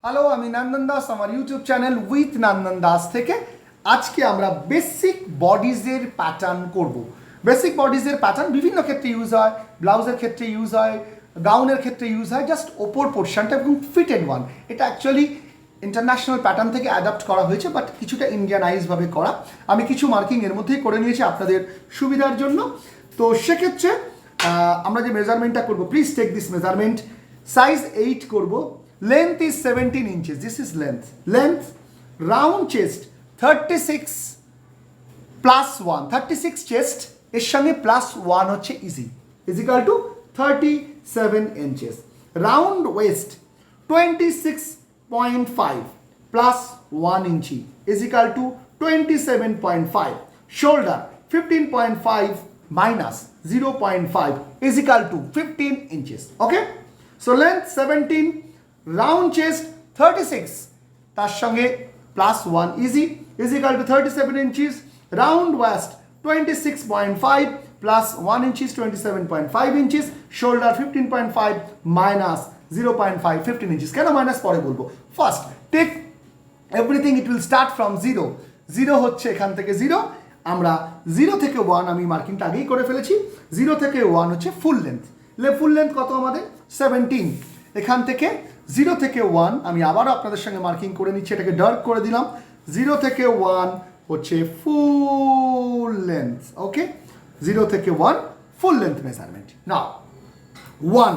Hello, আমি নন্দন দাস, আমার YouTube channel with নন্দন দাস থেকে আজকে আমরা বেসিক বডিজের প্যাটার্ন করব। বেসিক বডিজের প্যাটার্ন বিভিন্ন ক্ষেত্রে ইউজ হয়, ব্লাউজের ক্ষেত্রে ইউজ হয়, গাউনের ক্ষেত্রে ইউজ হয়, জাস্ট ওপর পোর্শনটা এবং ফিটেড ওয়ান। এটা অ্যাকচুয়ালি ইন্টারন্যাশনাল প্যাটার্ন থেকে অ্যাডাপ্ট করা হয়েছে, বাট কিছুটা ইন্ডিয়ানাইজভাবে করা। আমি কিছু মার্কিং এর মধ্যেই করে নিয়েছি আপনাদের সুবিধার জন্য। তো সেক্ষেত্রে আমরা যে মেজারমেন্টটা করবো, please take this measurement. Size 8 করব, length is 17 inches. This is length, round chest 36 plus 1, 36 chest এর সঙ্গে plus 1 হচ্ছে easy is equal to 37 inches. Round waist 26.5 plus 1 inch is equal to 27.5. Shoulder 15.5 minus 0.5 is equal to 15 inches. Okay, so length 17, round chest 36 তার সঙ্গে plus 1 easy is equal to 37 inches. Round waist 26.5 plus 1 inch is 27.5 inches. Shoulder 15.5 minus 0.5 15 inches. কেন minus পরে বলবো। First take everything, it will start from 0. 0 হচ্ছে এখান থেকে 0, আমরা 0 থেকে 1 আমি মার্কিংটা আগেই করে ফেলেছি। 0 থেকে 1 হচ্ছে ফুল লেন্থ। ফুল লেন্থ কত আমাদের 17। এখান থেকে 0 থেকে 1 আমি আবারও আপনাদের সঙ্গে মার্কিং করে নিচ্ছি, এটাকে ডার্ক করে দিলাম। 0 থেকে 1 হচ্ছে ফুল লেন্থ। ওকে, 0 থেকে 1 ফুল লেন্থ মেজারমেন্ট। নাও 1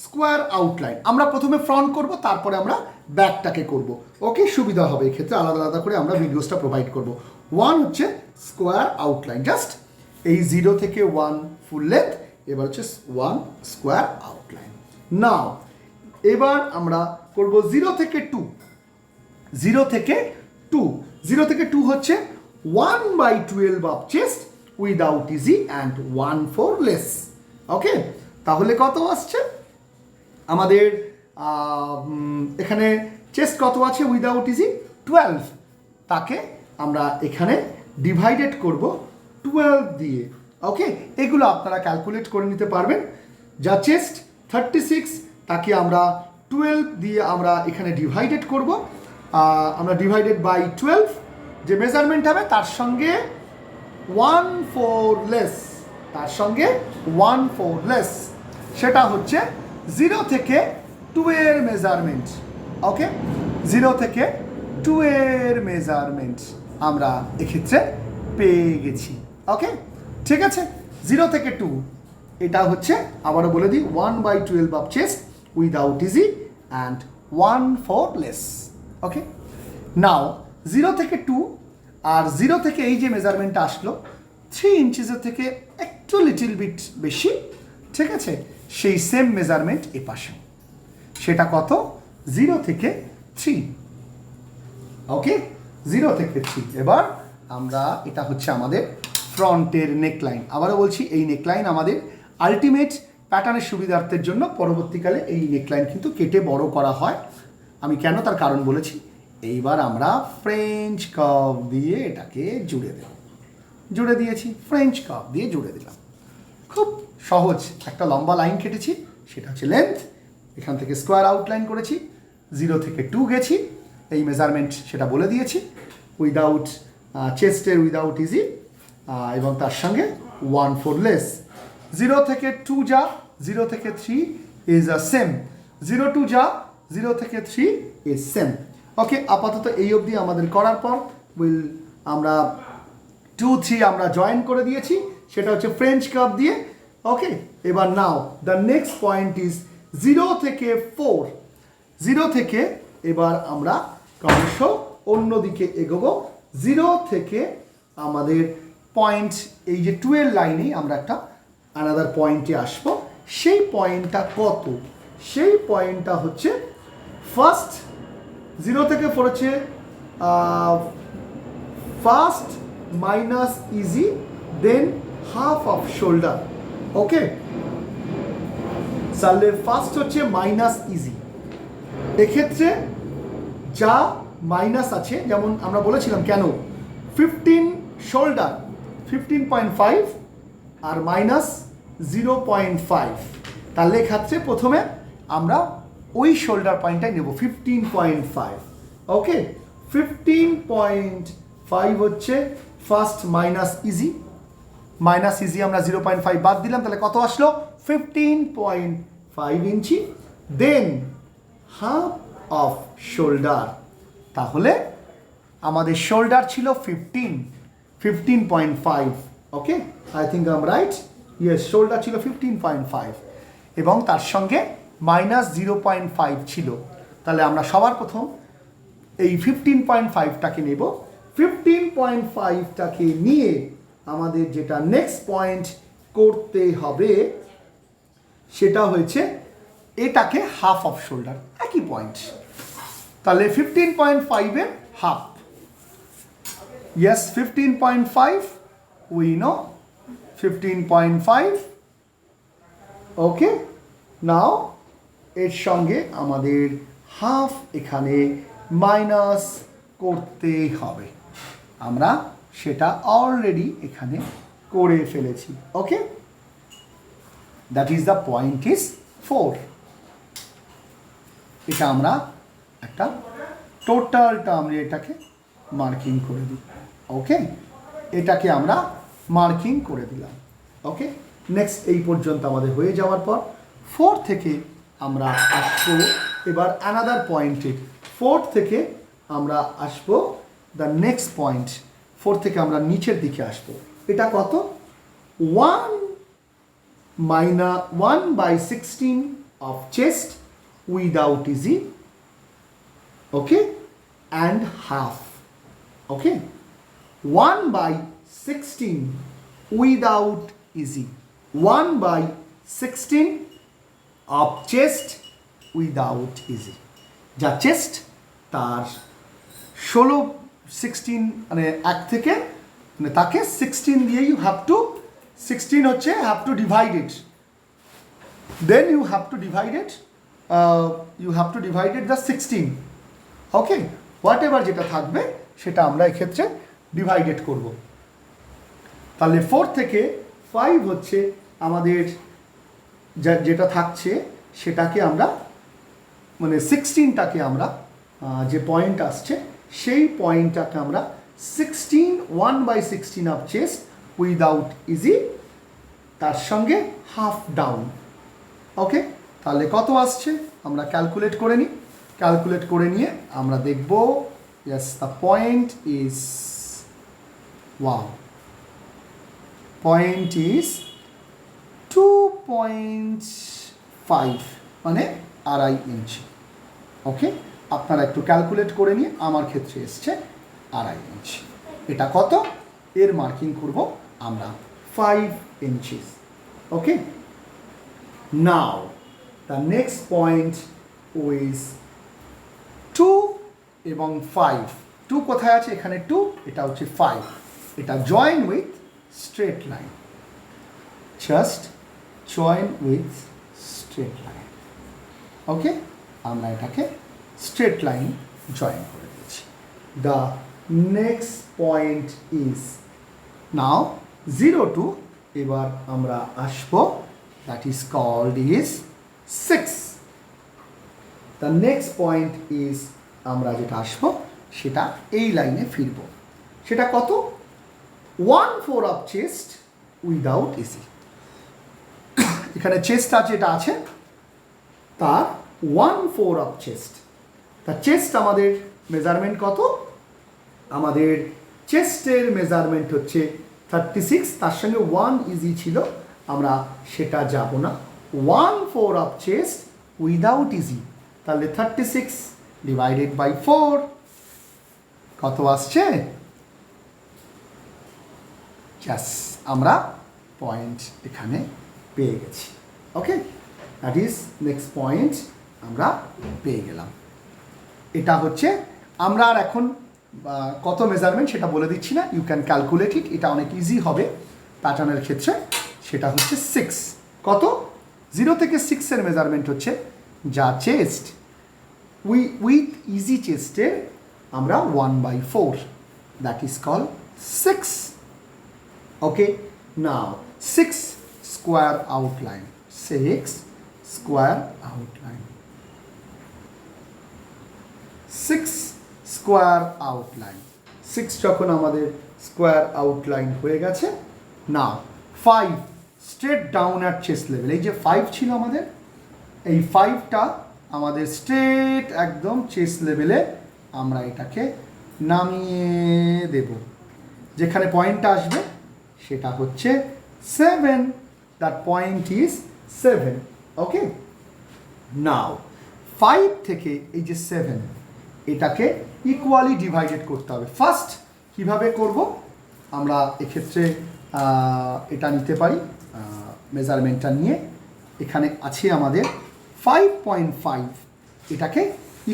স্কোয়ার আউটলাইন আমরা প্রথমে ফ্রন্ট করব, তারপরে আমরা ব্যাকটাকে করব। ওকে, সুবিধা হবে এক্ষেত্রে আলাদা আলাদা করে আমরা ভিডিওসটা প্রোভাইড করব। 1 হচ্ছে স্কোয়ার আউটলাইন, জাস্ট এই 0 থেকে 1 ফুল লেন্থ, এবার হচ্ছে 1 স্কোয়ার আউটলাইন। নাও এবার আমরা করব 0 থেকে 2। 0 থেকে 2, 0 থেকে 2 হচ্ছে 1/12 of chest without ease and 1/4 less. Okay, তাহলে কত আসছে আমাদের এখানে চেস্ট কত আছে উইদাউট ইজি 12, তাকে আমরা এখানে ডিভাইডেড করব 12 দিয়ে। ওকে, এগুলো আপনারা ক্যালকুলেট করে নিতে পারবেন। যা চেস্ট 36 তাকে আমরা 12 দিয়ে আমরা এখানে ডিভাইডেড করব। আমরা ডিভাইডেড বাই 12 যে মেজারমেন্ট হবে তার সঙ্গে 1/4 লেস, তার সঙ্গে 1/4 লেস, সেটা হচ্ছে 0 থেকে 2 এর মেজারমেন্ট। ওকে, 0 থেকে 2 এর মেজারমেন্ট আমরা এক্ষেত্রে পেয়ে গেছি। ওকে, ঠিক আছে, 0 থেকে 2 এটা হচ্ছে আবারও বলে দিই 1/12 of chest without ease and 1/4 less. Okay, now 0 থেকে 2 আর 0 থেকে এই যে মেজারমেন্টটা আসলো 3 ইঞ্চিসের থেকে একটু লিটিল বিট বেশি, ঠিক আছে, সেই সেম মেজারমেন্ট এ পাশে, সেটা কত 0 থেকে 3। ওকে, 0 থেকে 3। এবার আমরা এটা হচ্ছে আমাদের ফ্রন্টের নেকলাইন। আবারও বলছি, এই নেকলাইন আমাদের আলটিমেট প্যাটার্নের সুবিধার্থের জন্য পরবর্তীকালে এই নেকলাইন কিন্তু কেটে বড় করা হয়। আমি কেন তার কারণ বলেছি। এইবার আমরা ফ্রেঞ্চ কার্ভ দিয়ে এটাকে জুড়ে দেব। জুড়ে দিয়েছি, ফ্রেঞ্চ কার্ভ দিয়ে জুড়ে দিলাম। খুব সহজ একটা লম্বা লাইন কেটেছি, সেটা হচ্ছে লেন্থ। এখান থেকে স্কোয়ার আউটলাইন করেছি, 0 থেকে 2 গেছি, এই মেজারমেন্ট সেটা বলে দিয়েছি, উইদাউট চেস্টের উইদাউট ইজি, এবং তার সঙ্গে 1/4 লেস। 0 থেকে 2 যা 0 থেকে 3 ইজ আ সেম, 0 টু যা 0 থেকে 3 ইজ সেম। ওকে, আপাতত এই অবধি আমাদের করার পর আমরা 2, 3 আমরা জয়েন করে দিয়েছি, সেটা হচ্ছে ফ্রেঞ্চ কার্ভ দিয়ে। ওকে, এবার নাও দ্য নেক্সট পয়েন্ট ইজ 0 থেকে 4। 0 থেকে এবার আমরা ক্রমশ অন্যদিকে এগোবো। 0 থেকে আমাদের পয়েন্ট এই যে 2 এর লাইনে আমরা একটা আনাদার পয়েন্টে আসবো। সেই পয়েন্টটা কত? সেই পয়েন্টটা হচ্ছে ফার্স্ট 0 থেকে 4 হচ্ছে first minus ease, then half of shoulder. Okay, তাহলে ফার্স্ট হচ্ছে মাইনাস ইজি। এক্ষেত্রে যা মাইনাস আছে, যেমন আমরা বলেছিলাম কেন 15 শোল্ডার 15.5 আর মাইনাস 0.5, তাহলে এক্ষেত্রে প্রথমে আমরা ওই শোল্ডার পয়েন্টটাই নেব 15.5। ওকে, 15.5 হচ্ছে ফার্স্ট মাইনাস ইজি, আমরা 0.5 বাদ দিলাম, তাহলে কত আসলো 15.5 inch. Then half of shoulder, তাহলে আমাদের শোল্ডার ছিল 15.5। Okay, I think I am right. Yes, shoulder ছিল 15.5 এবং তার সঙ্গে মাইনাস 0.5 ছিল। তাহলে আমরা সবার প্রথম এই 15.5টাকে নেব। 15.5টাকে নিয়ে আমাদের যেটা নেক্সট পয়েন্ট করতে হবে সেটা হয়েছে এটাকে হাফ অফ শোল্ডার, একই পয়েন্ট। তাহলে 15.5 এর হাফ, ইয়েস 15.5, উই নো 15.5। ওকে, নাও এর সঙ্গে আমাদের হাফ এখানে মাইনাস করতে হবে, আমরা সেটা অলরেডি এখানে করে ফেলেছি। Okay, that is the point is 4। এটা আমরা একটা টোটালটা আমরা এটাকে মার্কিং করে দিই। ওকে, এটাকে আমরা মার্কিং করে দিলাম। ওকে, নেক্সট এই পর্যন্ত আমাদের হয়ে যাওয়ার পর 4 থেকে আমরা আসবো এবার অ্যানাদার পয়েন্টে। 4 থেকে আমরা আসবো দ্য নেক্সট পয়েন্ট। 4 থেকে আমরা নিচের দিকে আসবো। এটা কত? 1/16 of chest without easy, okay, and half. Okay, 1/16 without easy, 1/16 of chest without easy। যা চেস্ট তার 16 মানে এক থেকে মানে তাকে 16 দিয়ে ইউ হ্যাভ টু 16 হচ্ছে have to divide it, then you have to divide it, the 16। Okay, whatever যেটা থাকবে সেটা আমরা এক্ষেত্রে ডিভাইডেড করব। তাহলে 4 থেকে 5 হচ্ছে আমাদের যেটা থাকছে সেটাকে আমরা মানে 16টাকে আমরা যে পয়েন্ট আসছে সেই পয়েন্টটাকে আমরা 1/16 অফ চেস্ট উইদাউট ইজি, তার সঙ্গে হাফ ডাউন। ওকে, তাহলে কত আসছে আমরা ক্যালকুলেট করে নিই। ক্যালকুলেট করে নিয়ে আমরা দেখব, yes the point is, wow, point is 2.5 মানে 2.5 ইঞ্চি। ওকে, আপনারা একটু ক্যালকুলেট করে নিয়ে, আমার ক্ষেত্রে এসছে 2.5 ইঞ্চি। এটা কত? এর মার্কিং করব আমরা 5 inches. Okay, now the next point is 2 এবং 5। 2 কোথায় আছে? এখানে 2, এটা হচ্ছে 5। এটা join with straight line, just join with straight line. Okay, আমরা এটাকে স্ট্রেট লাইন জয়েন করে দিচ্ছি। The next point is now 0 to, এবার আমরা আসবো, that is called is 6। The next point is, আমরা যেটা আসবো সেটা এই লাইনে ফিরব। সেটা কত? 1/4 অফ চেস্ট উইদাউট ইজি। এখানে চেস্ট আছে, এটা আছে তার 1/4 অফ চেস্ট। তা চেস্ট আমাদের মেজারমেন্ট কত? আমাদের চেস্টের মেজারমেন্ট হচ্ছে 36, তার সঙ্গে 1 ইজি ছিল, আমরা সেটা যাব না। 1/4 অফ চেস্ট উইদাউট ইজি, তাহলে 36 ডিভাইডেড বাই 4 কত আসছে? জাস আমরা পয়েন্ট এখানে পেয়ে গেছি। ওকে, দ্যাট ইজ নেক্সট পয়েন্ট আমরা পেয়ে গেলাম। এটা হচ্ছে আমরা আর এখন কত মেজারমেন্ট সেটা বলে দিচ্ছি না, ইউ ক্যান ক্যালকুলেট ইট, এটা অনেক ইজি হবে প্যাটার্নের ক্ষেত্রে। সেটা হচ্ছে 6। কত? 0 থেকে 6 এর মেজারমেন্ট হচ্ছে যা চেস্ট উইথ ইজি চেস্টে আমরা 1/4, that is call 6। Okay, now 6 square outline, 6 square outline. Six square outline. Six যখন আমাদের স্কোয়ার আউটলাইন হয়ে গেছে, না five straight down at chest level. এই যে ফাইভ ছিল আমাদের, এই ফাইভটা আমাদের স্ট্রেট একদম চেস্ট লেভেলে আমরা এটাকে নামিয়ে দেব। যেখানে পয়েন্টটা আসবে সেটা হচ্ছে 7, দ্যাট পয়েন্ট ইজ 7। ওকে, নাও 5 থেকে এই যে 7 এটাকে ইকুয়ালি ডিভাইডেড করতে হবে। ফার্স্ট কিভাবে করব আমরা এক্ষেত্রে এটা নিতে পারি, মেজারমেন্টটা নিয়ে এখানে আছে আমাদের 5.5, এটাকে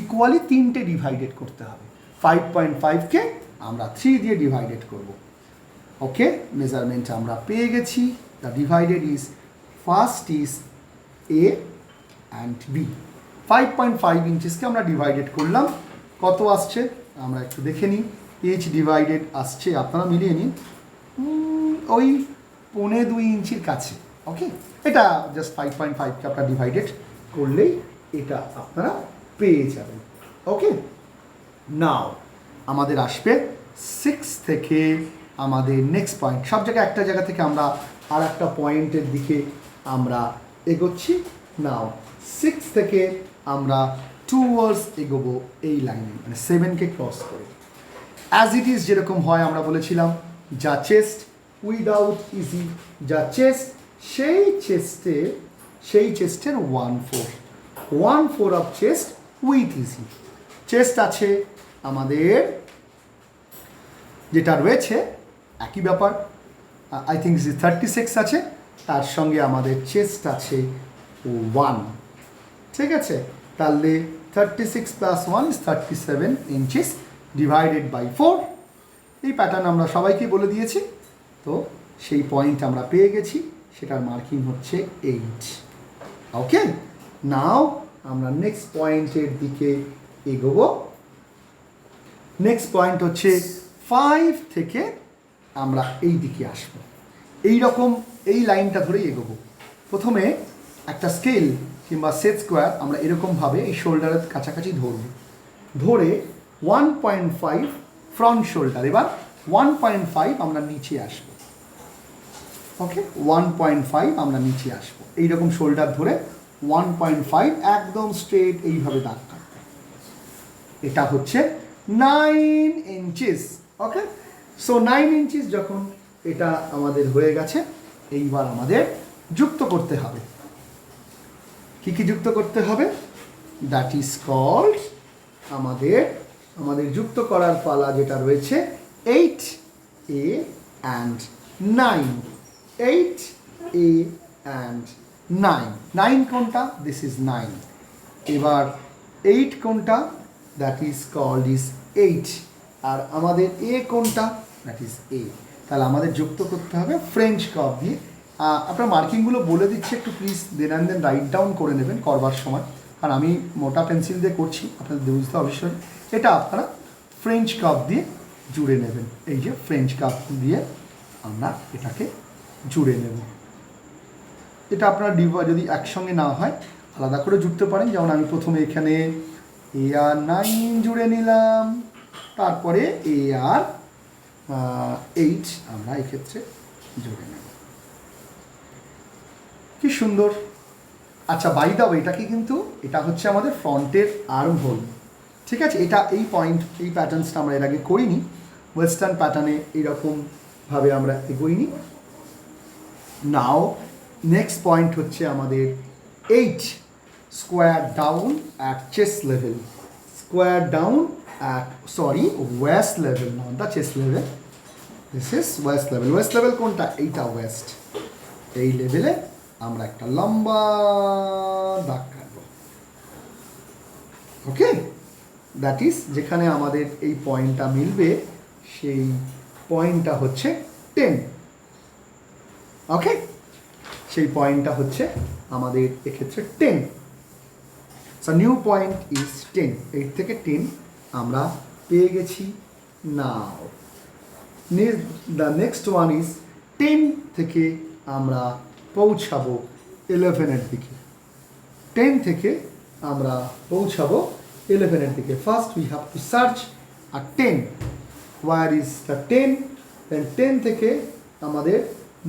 ইকুয়ালি 3টে ডিভাইডেড করতে হবে। 5.5কে আমরা 3 দিয়ে ডিভাইডেড করব। ওকে, মেজারমেন্ট আমরা পেয়ে গেছি। The divided is first is A and B. 5.5 ইঞ্চেসকে আমরা ডিভাইডেড করলাম, কত আসছে আমরা একটু দেখে নিই। এইচ ডিভাইডেড আসছে, আপনারা মিলিয়ে নিন, ওই 1.25 ইঞ্চির কাছে। ওকে, এটা জাস্ট 5.5কে আপনারা ডিভাইডেড করলেই এটা আপনারা পেয়ে যাবেন। ওকে, নাও আমাদের আসবে 6 থেকে আমাদের নেক্সট পয়েন্ট। সব জায়গায় একটা জায়গা থেকে আমরা আর একটা পয়েন্টের দিকে আমরা এগোচ্ছি। নাও 6 থেকে আমরা টুয়ার্ডস এগোবো এই লাইনে, মানে 7কে ক্রস করে। অ্যাজ ইট ইজ যেরকম হয় আমরা বলেছিলাম, যা চেস্ট উইদাউট ইজি, যা চেস্ট সেই চেস্টের 1/4 of chest with easy. Chest আছে আমাদের যেটা রয়েছে একই ব্যাপার, আই থিঙ্ক 36 আছে, তার সঙ্গে আমাদের চেস্ট আছে 1। ঠিক আছে, তাহলে 36 + 1 is 37 ইঞ্চিস ডিভাইডেড বাই 4। এই প্যাটার্ন আমরা সবাইকে বলে দিয়েছি, তো সেই পয়েন্ট আমরা পেয়ে গেছি, সেটার মার্কিং হচ্ছে 8। ওকে, নাও আমরা নেক্সট পয়েন্টের দিকে এগোবো। নেক্সট পয়েন্ট হচ্ছে 5 থেকে আমরা এই দিকে আসবো, এই রকম এই লাইনটা ধরেই এগোবো। প্রথমে একটা স্কেল কিংবা সেট স্কোয়ার আমরা এরকমভাবে এই শোল্ডারের কাছাকাছি ধরে 1.5 ফ্রন্ট শোল্ডার, এবার 1.5 আমরা নিচে আসবো। ওকে, 1.5 আমরা নিচে আসবো, এইরকম শোল্ডার ধরে 1.5 একদম স্ট্রেট এইভাবে দাগ কাটবো। এটা হচ্ছে 9 ইঞ্চিস। ওকে, সো 9 ইঞ্চিস যখন এটা আমাদের হয়ে গেছে, এইবার আমাদের যুক্ত করতে হবে। কি কি যুক্ত করতে হবে? দ্যাট ইজ কল্ড আমাদের যুক্ত করার পালা যেটা রয়েছে 8A অ্যান্ড 9। 8A and 9। 9 কোনটা? This is 9। এবার 8 কোনটা? That is called is 8। আর আমাদের এ কোনটা? That is A. তাহলে আমাদের যুক্ত করতে হবে ফ্রেঞ্চ কার্ভ দিয়ে। আপনার মার্কিংগুলো বলে দিচ্ছি, একটু please then and then write down করে নেবেন করবার সময়, কারণ আমি মোটা পেন্সিল দিয়ে করছি, আপনাদের বুঝতে অবশ্যই। এটা আপনারা ফ্রেঞ্চ কার্ভ দিয়ে জুড়ে নেবেন। এই যে ফ্রেঞ্চ কার্ভ দিয়ে আমরা এটাকে জুড়ে নেব। এটা আপনারা যদি একসঙ্গে না হয় আলাদা করে জুড়তে পারেন। যেমন আমি প্রথমে এখানে AR 9 জুড়ে নিলাম, তারপরে AR 8 আমরা এক্ষেত্রে জুড়ে নেব। কি সুন্দর। আচ্ছা, বাই দা ওয়ে, এটাকে কিন্তু এটা হচ্ছে আমাদের ফ্রন্টের আর্ম হোল। ঠিক আছে, এটা এই পয়েন্ট, এই প্যাটার্নসটা আমরা এর আগে করিনি। ওয়েস্টার্ন প্যাটার্নে এইরকমভাবে আমরা এগোইনি। নাও নেক্সট পয়েন্ট হচ্ছে আমাদের 8 square down at chest level. Square down at West level, not the chest level, this is West level. West level কোনটা? এইটা ওয়েস্ট। এই লেভেলে আমরা একটা লম্বা দাগ কাটবো। ওকে, দ্যাট ইজ যেখানে আমাদের এই পয়েন্টটা মিলবে, সেই পয়েন্টটা হচ্ছে 10। ওকে, সেই পয়েন্টটা হচ্ছে আমাদের এক্ষেত্রে 10। So new point is 10। 8 থেকে 10 আমরা পেয়ে গেছি। নাও দ্য নেক্সট ওয়ান ইজ 10 থেকে আমরা পৌঁছাবো 11-এর দিকে। 10 থেকে আমরা পৌঁছাবো 11 এর দিকে। First we have to search আর 10, ওয়ার ইজ দ্য 10, দেন 10 থেকে আমাদের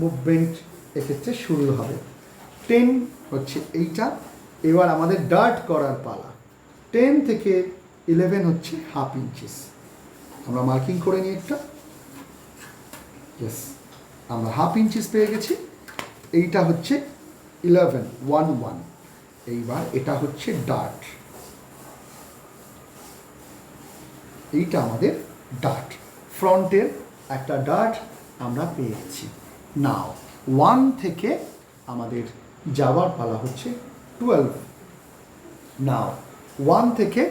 মুভমেন্ট এক্ষেত্রে শুরু হবে। 10 হচ্ছে এইটা, এবার আমাদের ডার্ট করার পালা। 10 থেকে 11 হচ্ছে হাফ ইঞ্চিস, আমরা মার্কিং করে নিই একটা। ইয়েস, আমরা হাফ ইঞ্চিস পেয়ে গেছি। এইটা হচ্ছে 11, 1 এইবার এটা হচ্ছে ডার্ট, এইটা আমাদের ডার্ট, ফ্রন্টের একটা ডার্ট আমরা পেয়ে গেছি। নাও 1 থেকে আমাদের যাওয়ার পালা হচ্ছে 12। নাও 1 থেকে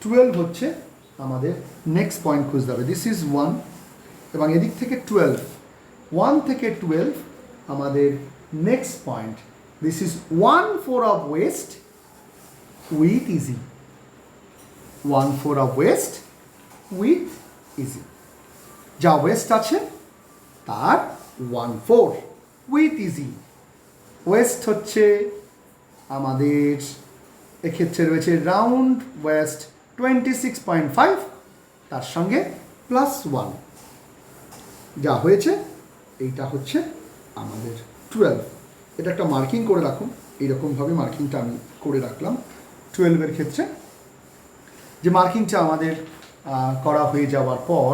12 হচ্ছে আমাদের নেক্সট পয়েন্ট খুঁজতে হবে। দিস ইজ 1 এবং এদিক থেকে 12, 1 থেকে 12 আমাদের next point. This is 1/4 of West with easy, 1/4 of West with easy. যা ওয়েস্ট আছে তার 1/4 উইথ ইজি। ওয়েস্ট হচ্ছে আমাদের এক্ষেত্রে রয়েছে রাউন্ড ওয়েস্ট 26.5, তার সঙ্গে +1, যা হয়েছে এইটা হচ্ছে আমাদের 12। এটা একটা মার্কিং করে রাখুন, এইরকমভাবে মার্কিংটা আমি করে রাখলাম 12-এর ক্ষেত্রে। যে মার্কিংটা আমাদের করা হয়ে যাওয়ার পর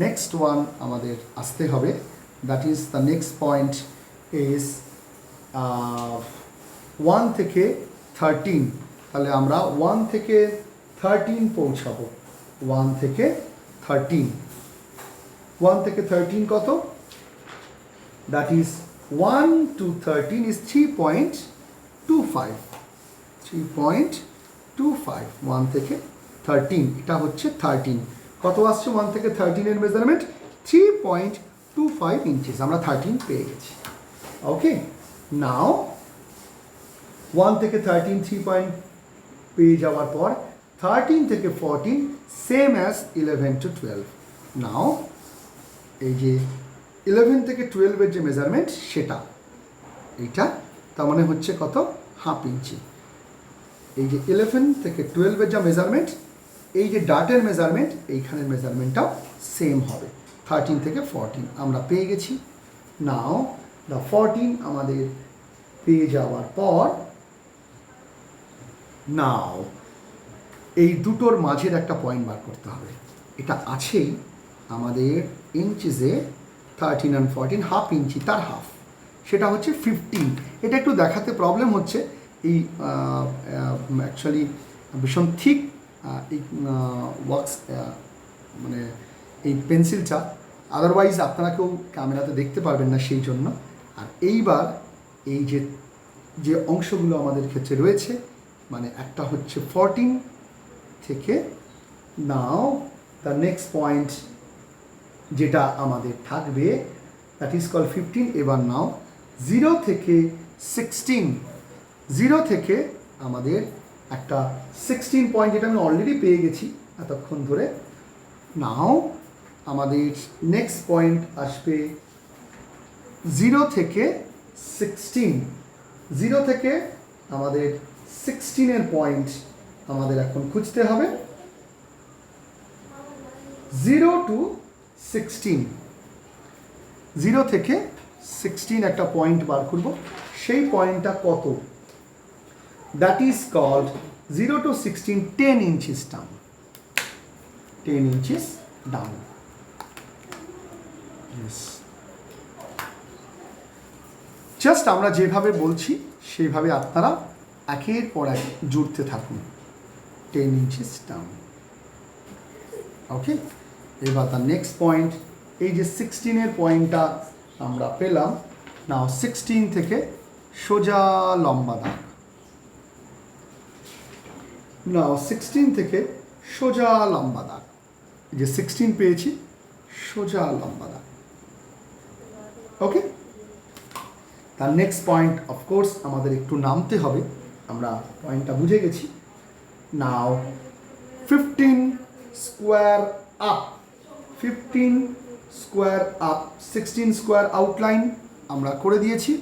নেক্সট ওয়ান আমাদের আসতে হবে, that is the next point is 1 থেকে 13। তাহলে আমরা 1 থেকে 13 পৌঁছাবো। 1 থেকে 13, 1 থেকে 13 কত? দ্যাট ইজ 1 to 13 is 3.25, 3.25, 1 থেকে 13, এটা হচ্ছে 13। কত আসছে 1 থেকে 13-এর মেজারমেন্ট? 3.25 ইঞ্চিস। আমরা 13 পেয়ে গেছি। ওকে, নাও 1 থেকে 13 3 পয়েন্ট পেয়ে যাওয়ার পর 13 থেকে 14 সেম অ্যাজ 11 to 12। নাও এই যে 11 থেকে 12-এর যে মেজারমেন্ট সেটা এইটা, তার মানে হচ্ছে কত? Half inch. এই যে 11 থেকে 12-এর যা মেজারমেন্ট, এই যে ডাটের মেজারমেন্ট, এইখানের মেজারমেন্টটাও সেম হবে। 13 থেকে 14 আমরা পেয়ে গেছি। নাও দ্য 14 আমাদের পেয়ে যাওয়ার পর নাও এই দুটোর মাঝের একটা পয়েন্ট বার করতে হবে। এটা আছেই আমাদের ইঞ্চিসে 13 and 14, হাফ ইঞ্চি, তার হাফ, সেটা হচ্ছে 15। এটা একটু দেখাতে প্রবলেম হচ্ছে, এই অ্যাকচুয়ালি ভীষণ থিক এই ওয়াক্স মানে এই পেন্সিলটা, আদারওয়াইজ আপনারা কেউ ক্যামেরাতে দেখতে পারবেন না সেই জন্য। আর এইবার এই যে যে অংশগুলো আমাদের ক্ষেত্রে রয়েছে, মানে একটা হচ্ছে 14 থেকে, নাও দ্য নেক্সট পয়েন্ট যেটা আমাদের থাকবে দ্যাট ইজ কল 15। এবার নাও 0 থেকে 16, 0 থেকে আমাদের একটা 16 পয়েন্ট, যেটা আমি অলরেডি পেয়ে গেছি এতক্ষণ ধরে। নাও আমাদের নেক্সট পয়েন্ট আসবে 0 থেকে 16, 0 থেকে আমাদের 16-এর পয়েন্ট আমাদের এখন খুঁজতে হবে। 0 to 16, 0 থেকে 16 একটা পয়েন্ট বার করব। সেই পয়েন্টটা কত? That is called 0 to 16 10 inches down, 10 inches down. Yes. Just আমরা যেভাবে বলছি সেইভাবে আপনারা একের পর এক জুড়তে থাকুন। 10 inches down. ওকে, এবার তার নেক্সট পয়েন্ট, এই যে 16-এর পয়েন্টটা আমরা পেলাম। নাও 16 থেকে সোজা লম্বা দাগ, নাও 16 থেকে সোজা লম্বা দাগ, যে 16 পেয়েছি, সোজা লম্বা দাগ। ওকে, তার নেক্সট পয়েন্ট অফকোর্স আমাদের একটু নামতে হবে, আমরা পয়েন্টটা বুঝে গেছি। নাও 15 square up, 15 square up, 16 square outline আমরা করে দিয়েছি।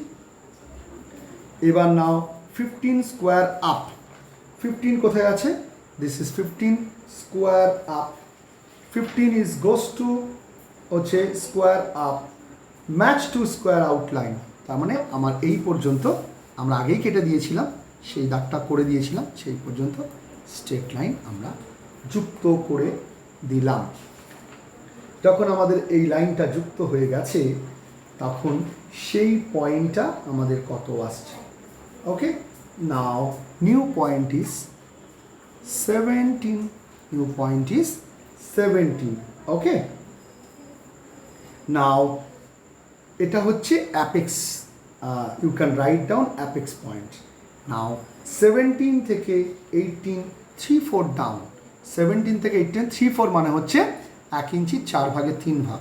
এবার নাও 15 স্কোয়ার আপ, 15 কোথায় আছে? This is 15 square up, 15 is goes to হচ্ছে square up, match to square outline. তার মানে আমার এই পর্যন্ত আমরা আগেই কেটে দিয়েছিলাম, সেই দাগটা করে দিয়েছিলাম, সেই পর্যন্ত স্ট্রেট লাইন আমরা যুক্ত করে দিলাম। যখন আমাদের এই লাইনটা যুক্ত হয়ে গেছে তখন সেই পয়েন্টটা আমাদের কত আসছে। Okay, now new point is 17, new point is 17। Okay, now এটা হচ্ছে apex, you can write down apex point. Now 17 থেকে 18 3/4 ডাউন, 17 থেকে 18 3/4 মানে হচ্ছে 1 ইঞ্চি 4 ভাগের 3 ভাগ।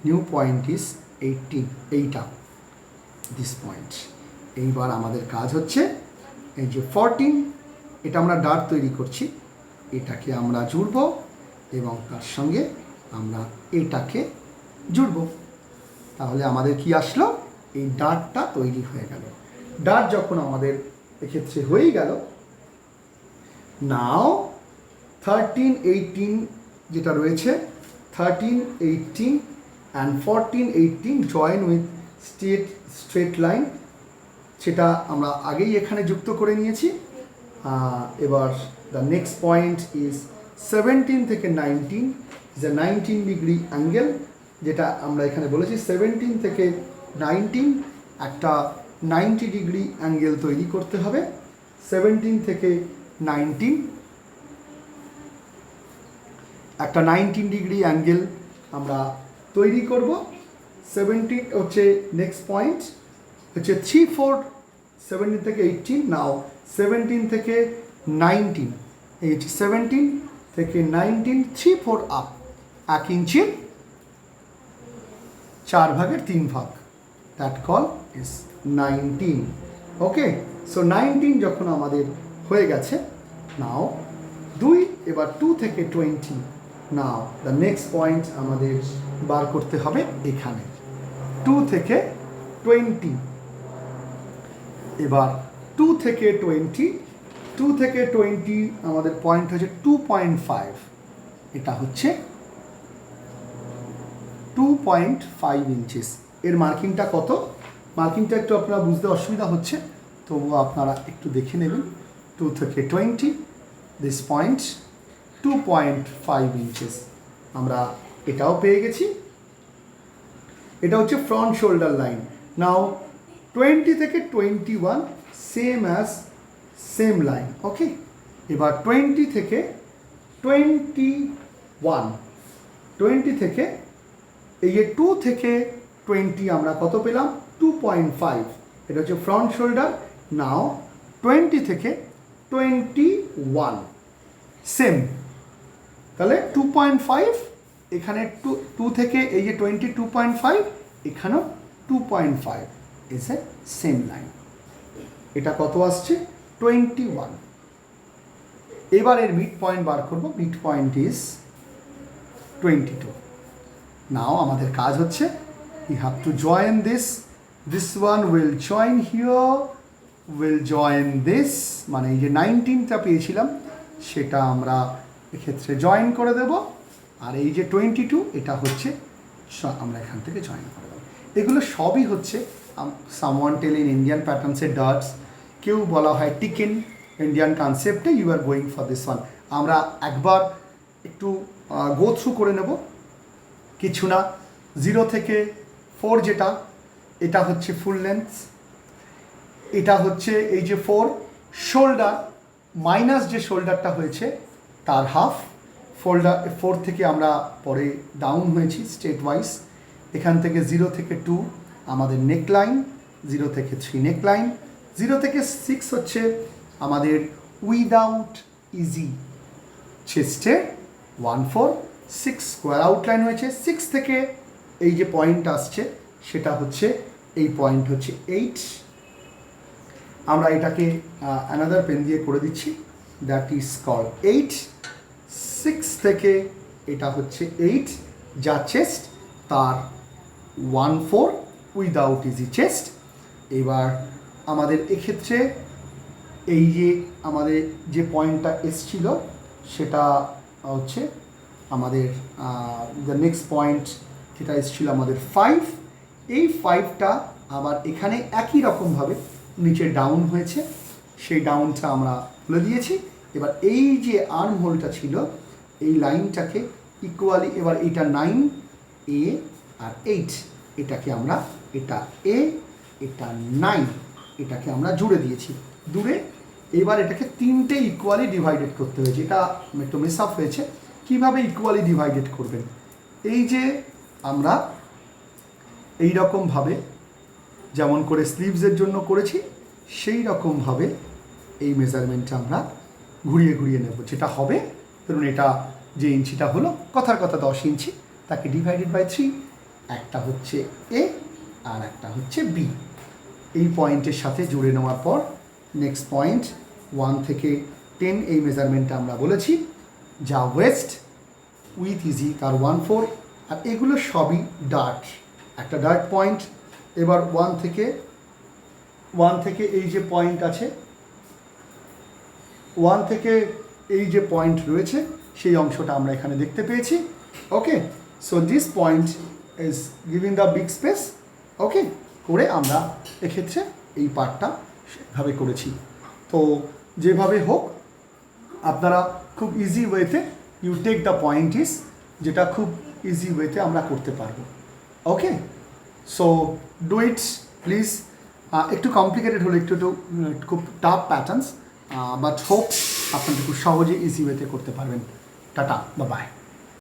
নিউ পয়েন্ট ইজ 18, এইটা দিস পয়েন্ট। এইবার আমাদের কাজ হচ্ছে এই যে 14, এটা আমরা ডার্ট তৈরি করছি, এটাকে আমরা জুড়ব এবং তার সঙ্গে আমরা এটাকে জুড়ব। তাহলে আমাদের কি আসলো, এই ডার্টটা তৈরি হয়ে গেল। ডার্ট যখন আমাদের এক্ষেত্রে হয়ে গেল, নাও 13 18 যেটা রয়েছে 13 18 and 14 18 join with straight line, সেটা আমরা আগেই এখানে যুক্ত করে নিয়েছি। এবার দ্য নেক্সট পয়েন্ট ইজ 17 থেকে 19 ইজ এ 19 ডিগ্রি অ্যাঙ্গেল, যেটা আমরা এখানে বলেছি 17 থেকে 19 একটা 90 ডিগ্রি অ্যাঙ্গেল তৈরি করতে হবে। 17 থেকে 19 একটা 19 ডিগ্রি অ্যাঙ্গেল আমরা তৈরি করব। 17 হচ্ছে নেক্সট পয়েন্ট, হচ্ছে 3/4, 17 থেকে 18। নাও 17 থেকে 19, এই 17 থেকে 19 3/4 আপ, 1 ইঞ্চি 4 ভাগের 3 ভাগ, that call is 19। Okay, so 19 যখন আমাদের হয়ে গেছে, নাও 2, এবার 2 থেকে 20। নাও দ্য নেক্সট পয়েন্ট আমাদের বার করতে হবে এখানে 2 থেকে 20। এবার 2 থেকে 20 আমাদের পয়েন্ট হচ্ছে 2.5, এটা হচ্ছে 2.5 ইঞ্চিস। এর মার্কিংটা কত, মার্কিংটা একটু আপনারা বুঝতে অসুবিধা হচ্ছে, তবুও আপনারা একটু দেখে নেবেন। 2 থেকে 20, দিস পয়েন্ট 2.5 ইঞ্চিস। আমরা এটাও পেয়ে গেছি, এটা হচ্ছে ফ্রন্ট শোল্ডার লাইন। নাও 20 থেকে 21 সেম অ্যাজ সেম লাইন। ওকে, এবার 20 থেকে 20 থেকে এই যে 2 থেকে 20 আমরা কত পেলাম, 2.5, এটা হচ্ছে ফ্রন্ট শোল্ডার। নাও 20 থেকে 21 সেম, তাহলে 2.5 এখানে 2 থেকে এই যে 22.5, এখানেও 2.5 ইজ এ সেম লাইন। এটা কত আসছে, 21। এবার এর মিড পয়েন্ট বার করব, মিড পয়েন্ট ইজ 22। নাও আমাদের কাজ হচ্ছে we have to join this one will join here, will join this, মানে এই যে 19টা পেয়েছিলাম সেটা আমরা এক্ষেত্রে জয়েন করে দেব, আর এই যে 22 এটা হচ্ছে আমরা এখান থেকে জয়েন করে দেবো। এগুলো সবই হচ্ছে সামওয়ান টেল ইন ইন্ডিয়ান প্যাটার্নসের ডার্টস, কেউ বলা হয় টিকেন ইন্ডিয়ান কনসেপ্টে। You are going for this one. আমরা একবার একটু গো থ্রু করে নেব, কিছু না। 0 থেকে 4 যেটা, এটা হচ্ছে ফুল লেন্থ, এটা হচ্ছে এই যে 4 শোল্ডার মাইনাস যে শোল্ডারটা হয়েছে তার হাফ। 4 থেকে আমরা পরে ডাউন হয়েছি স্টেট ওয়াইজ। এখান থেকে 0 থেকে 2 আমাদের নেক লাইন, 0 থেকে 3 নেক লাইন, 0 থেকে 6 হচ্ছে আমাদের উইদাউট ইজি চেস্টে 1/4, 6 স্কোয়ার আউটলাইন হয়েছে। 6 থেকে এই যে পয়েন্ট আসছে সেটা হচ্ছে এই পয়েন্ট হচ্ছে 8। আমরা এটাকে অ্যানাদার পেন দিয়ে করে দিচ্ছি, দ্যাট ইজ কল 8। 6 থেকে এটা হচ্ছে 8 যা চেস্ট, তার 1/4 উইদাউট ইজি চেস্ট। এবার আমাদের এক্ষেত্রে এই যে আমাদের যে পয়েন্টটা এসছিল সেটা হচ্ছে আমাদের দ্য নেক্সট পয়েন্ট যেটা এসেছিল আমাদের 5, এই 5টা আবার এখানে একই রকমভাবে নিচে ডাউন হয়েছে, সেই ডাউনটা আমরা তুলে দিয়েছি। এবার এই যে আর্ম হোলটা ছিল এই লাইনটাকে ইকুয়ালি, এবার এটা 9 এ আর 8, এটাকে আমরা, এটা এ এটা 9, এটাকে আমরা জুড়ে দিয়েছি। দূরে এবার এটাকে 3টে ইকুয়ালি ডিভাইডেড করতে হয়েছে, এটা একটু মিস আপ হয়েছে। কীভাবে ইকুয়ালি ডিভাইডেড করবেন, এই যে আমরা এই রকমভাবে যেমন করে স্লিভসের জন্য করেছি সেই রকমভাবে এই মেজারমেন্টটা আমরা ঘুরিয়ে ঘুরিয়ে নেব, যেটা হবে ধরুন এটা যে ইঞ্চিটা হলো কথার কথা 10 ইঞ্চি, তাকে ডিভাইডেড বাই 3, একটা হচ্ছে এ আর একটা হচ্ছে বি। এই পয়েন্টের সাথে জুড়ে নেওয়ার পর নেক্সট পয়েন্ট 1 থেকে 10 এই মেজারমেন্টটা আমরা বলেছি, যা ওয়েস্ট উইথ ইজি তার 1/4, আর এগুলো সবই ডার্ট, একটা ডার্ট পয়েন্ট। এবার 1 থেকে এই যে পয়েন্ট আছে, 1 থেকে এই যে পয়েন্ট রয়েছে সেই অংশটা আমরা এখানে দেখতে পেয়েছি। Okay, so this point is giving the big space. Okay, করে আমরা এক্ষেত্রে এই পার্টটা সেভাবে করেছি। তো যেভাবে হোক আপনারা খুব ইজি ওয়েতে you take the point is, যেটা খুব ইজি ওয়েতে আমরা করতে পারবো। Okay, so do it please. একটু কমপ্লিকেটেড হলে একটু খুব টাফ প্যাটার্নস, বাট হোপ আপনাদের খুব সহজে ইজি ওয়েতে করতে পারবেন। Tata, bye bye.